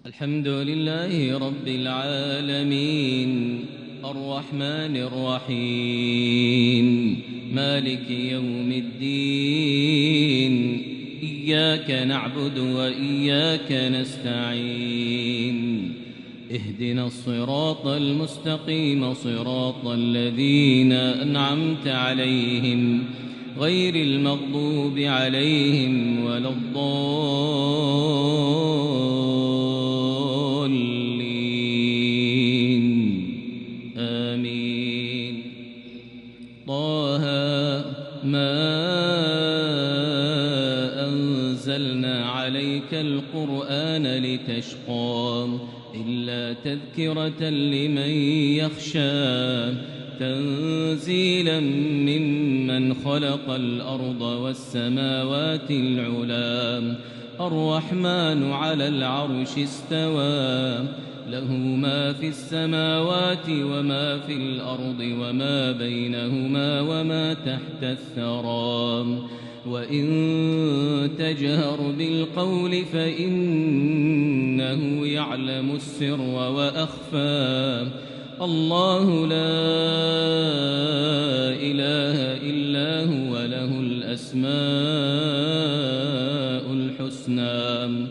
الحمد لله رب العالمين الرحمن الرحيم مالك يوم الدين إياك نعبد وإياك نستعين اهدنا الصراط المستقيم صراط الذين أنعمت عليهم غير المغضوب عليهم ولا الضالين آمين طه ما أنزلنا عليك القرآن لتشقى إلا تذكرة لمن يخشى تنزيلا ممن خلق الأرض والسماوات العلى الرحمن على العرش استوى له ما في السماوات وما في الأرض وما بينهما وما تحت الثرى وإن تجهر بالقول فإنه يعلم السر وأخفى الله لا إله إلا هو له الأسماء الحسنى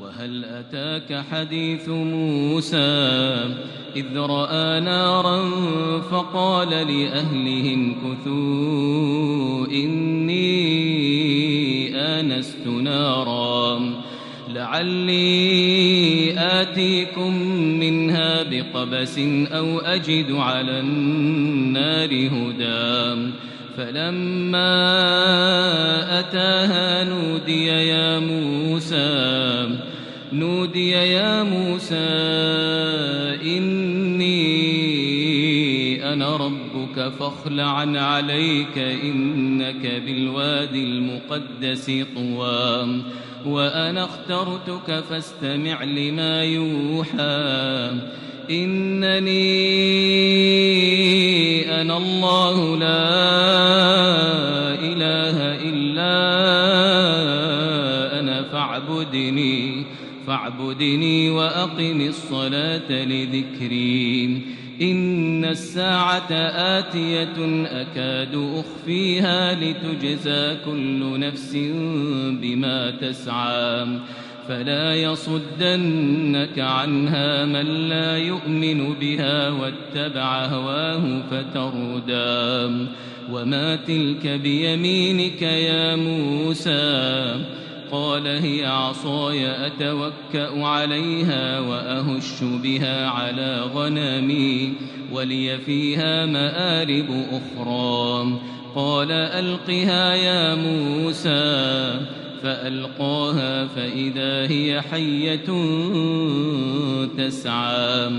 وهل أتاك حديث موسى إذ رأى نارا فقال لأهلهم كثوا إني آنست نارا لعلي آتيكم منها بقبس أو أجد على النار هدى فلما أتاها نودي يا موسى إني أنا ربك فاخلع عليك إنك بالوادي المقدس طوى وأنا اخترتك فاستمع لما يوحى إنني أنا الله لا إله إلا أنا فاعبدني وأقم الصلاة لذكري إن الساعة آتية أكاد أخفيها لتجزى كل نفس بما تسعى فلا يصدنك عنها من لا يؤمن بها واتبع هواه فتردى وما تلك بيمينك يا موسى قال هي عصاي أتوكأ عليها وأهش بها على غنمي ولي فيها مآرب أخرى قال ألقها يا موسى فألقاها فإذا هي حية تسعى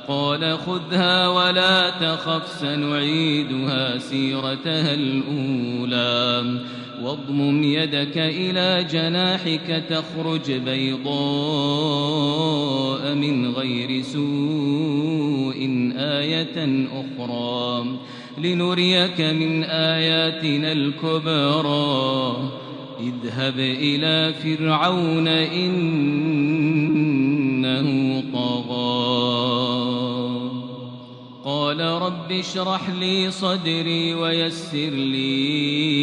قال خذها ولا تخف سنعيدها سيرتها الأولى واضمم يدك إلى جناحك تخرج بيضاء من غير سوء آية أخرى لنريك من آياتنا الكبرى اذهب إلى فرعون إنه طغى قال رب اشرح لي صدري ويسر لي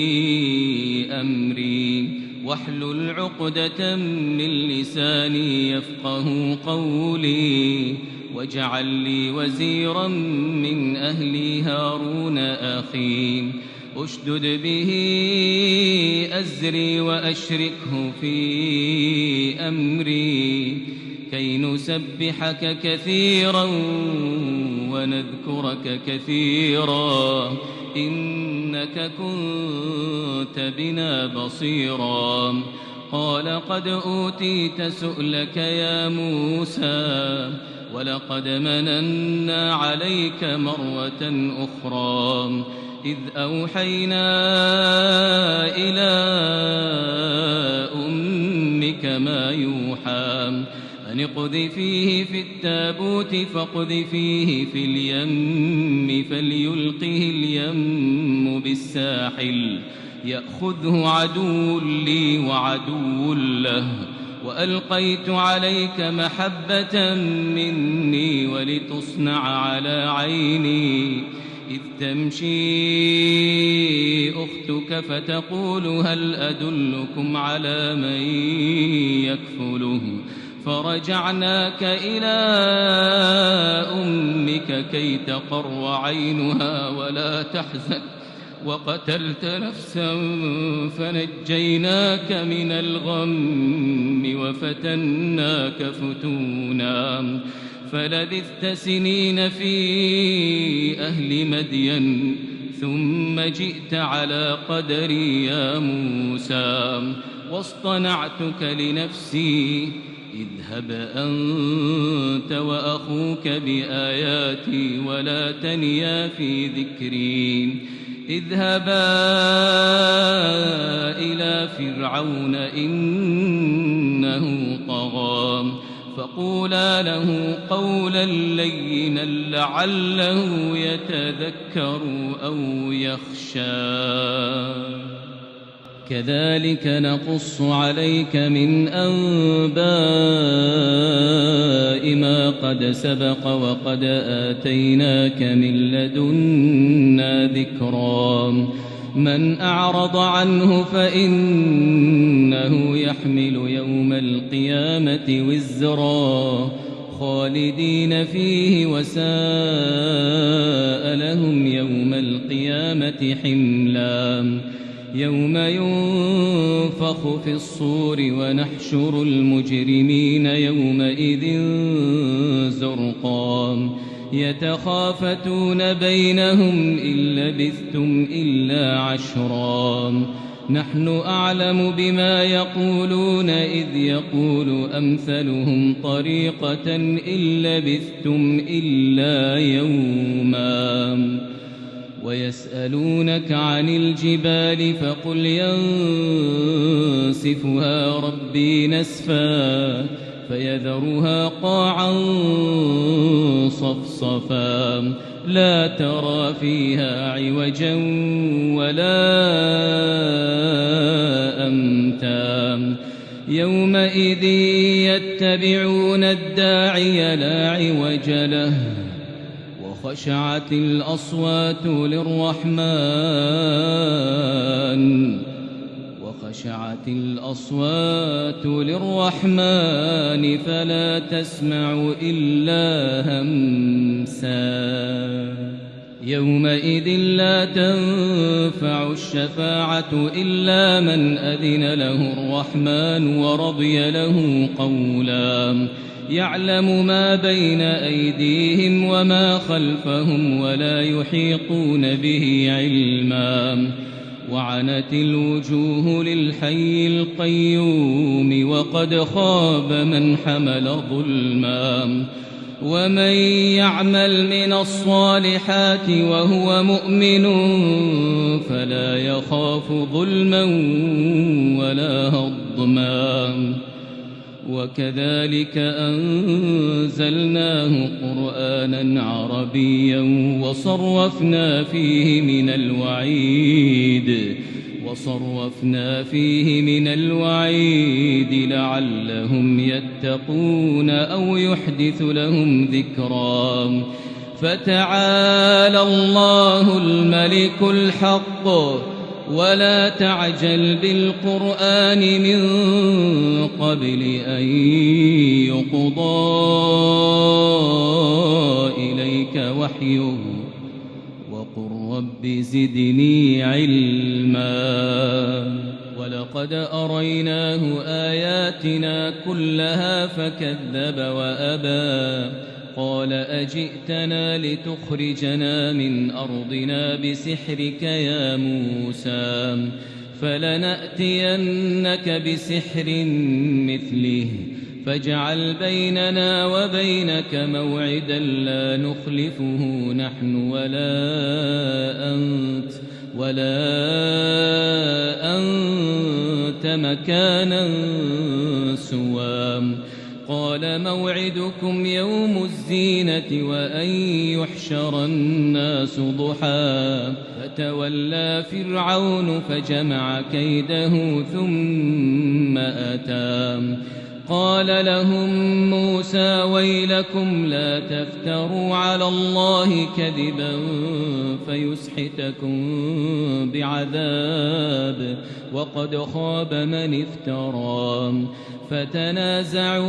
أمري واحلل عقدة من لساني يفقه قولي واجعل لي وزيرا من أهلي هارون أخي أشدد به أزري وأشركه في أمري كي نسبحك كثيرا ونذكرك كثيرا إنك كنت بنا بصيرا قال قد أوتيت سؤلك يا موسى ولقد مننا عليك مرة أخرى إذ أوحينا إلى أمك ما يوحى أن اقذفيه في التابوت فاقذفيه في اليم فليلقه اليم بالساحل يأخذه عدو لي وعدو له وألقيت عليك محبة مني ولتصنع على عيني إذ تمشي أختك فتقول هل أدلكم على من يكفله فرجعناك إلى أمك كي تقر عينها ولا تحزن وقتلت نفسا فنجيناك من الغم وفتناك فتونا فلبثت سنين في أهل مدين ثم جئت على قدري يا موسى واصطنعتك لنفسي اذهب أنت وأخوك بآياتي ولا تنيا في ذكري اذهبا إلى فرعون إنه طغى فقولا له قولا لينا لعله يتذكر أو يخشى كذلك نقص عليك من أنباء ما قد سبق وقد آتيناك من لدنا ذكرا من أعرض عنه فإنه يحمل يوم القيامة وزرا خالدين فيه وساء لهم يوم القيامة حملا يوم ينفخ في الصور ونحشر المجرمين يومئذ زرقا يتخافتون بينهم إن لبثتم إلا عشرا نحن أعلم بما يقولون إذ يقول أمثلهم طريقة إن لبثتم إلا يوما ويسألونك عن الجبال فقل ينسفها ربي نسفا فيذرها قاعا صفصفا لا ترى فيها عوجا ولا أمتا يومئذ يتبعون الداعي لا عوج له وخشعت الأصوات للرحمن فلا تسمع إلا همسا يومئذ لا تنفع الشفاعة إلا من أذن له الرحمن ورضي له قولا يعلم ما بين أيديهم وما خلفهم ولا يحيطون به علما وعنت الوجوه للحي القيوم وقد خاب من حمل ظلما ومن يعمل من الصالحات وهو مؤمن فلا يخاف ظلما ولا هضما وكذلك أنزلناه قرآنا عربيا وصرفنا فيه من الوعيد لعلهم يتقون أو يحدث لهم ذكرا فتعالى الله الملك الحق ولا تعجل بالقرآن من قبل أن يقضى إليك وحيه وقل رب زدني علما ولقد أريناه آياتنا كلها فكذب وأبى قال أجئتنا لتخرجنا من أرضنا بسحرك يا موسى فلنأتينك بسحر مثله فاجعل بيننا وبينك موعدا لا نخلفه نحن ولا أنت مكانا سوى قال موعدكم يوم الزينة وأن يحشر الناس ضحى فتولى فرعون فجمع كيده ثم أتى قال لهم موسى ويلكم لا تفتروا على الله كذبا فيسحتكم بعذاب وقد خاب من افترى فتنازعوا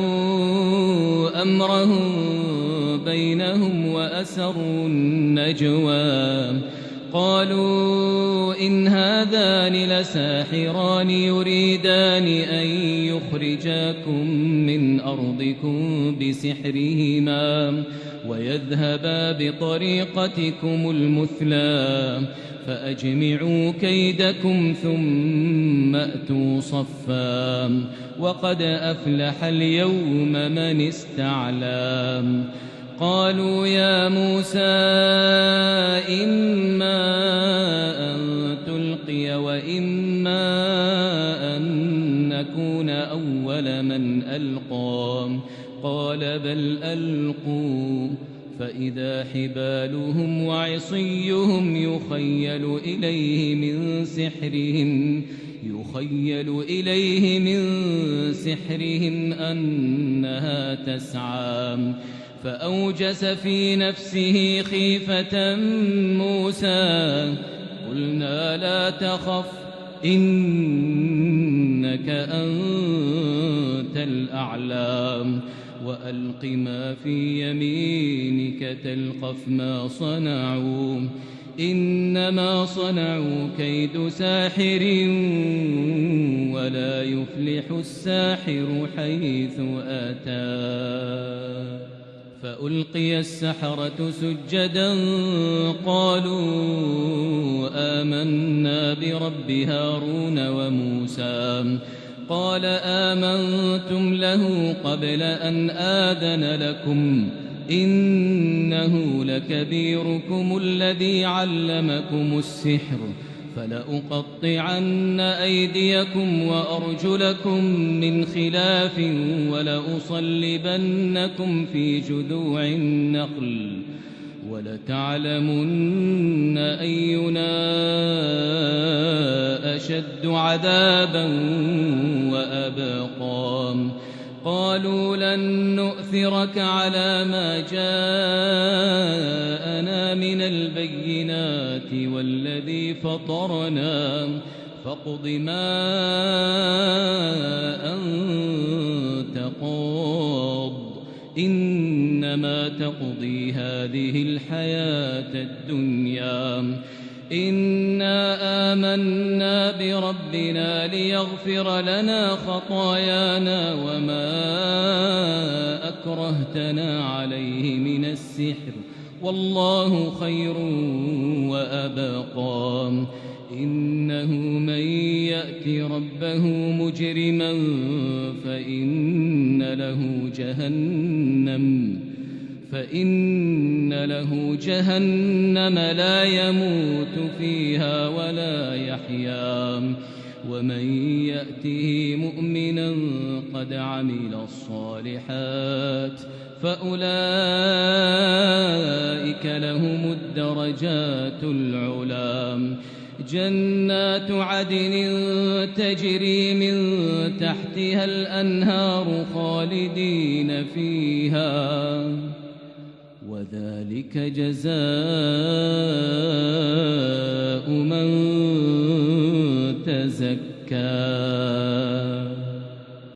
أمرهم بينهم وأسروا النجوى قالوا إن هذان لساحران يريدان أن يخرجاكم من أرضكم بسحرهما ويذهبا بطريقتكم المثلى فأجمعوا كيدكم ثم أتوا صفا وقد أفلح اليوم من استعلى قالوا يا موسى إما أن تلقي وإما أن نكون أول من ألقى قال بل ألقوا فإذا حبالهم وعصيهم يخيل إليه من سحرهم أنها تسعى فأوجس في نفسه خيفة موسى قلنا لا تخف إنك أنت الأعلى وألق ما في يمينك تلقف ما صنعوا إنما صنعوا كيد ساحر ولا يفلح الساحر حيث أتى فألقي السحرة سجدا قالوا آمنا برب هارون وموسى قال آمنتم له قبل أن آذن لكم إنه لكبيركم الذي علمكم السحر فلأقطعن أيديكم وأرجلكم من خلاف ولأصلبنكم في جذوع النخل ولتعلمن أينا أشد عذابا وأبقى قالوا لن نؤثرك على ما جاءنا من البينات والذي فطرنا فاقض ما أنت قاض إنما تقضي هذه الحياة الدنيا إنا آمنا بربنا ليغفر لنا خطايانا وما أكرهتنا عليه من السحر والله خير وأبقى إنه من يأت ربه مجرما فإن له جهنم لا يموت فيها ولا يحيا ومن يأته مؤمنا قد عمل الصالحات فأولئك لهم الدرجات العلى جنات عدن تجري من تحتها الأنهار خالدين فيها وذلك جزاء من تزكى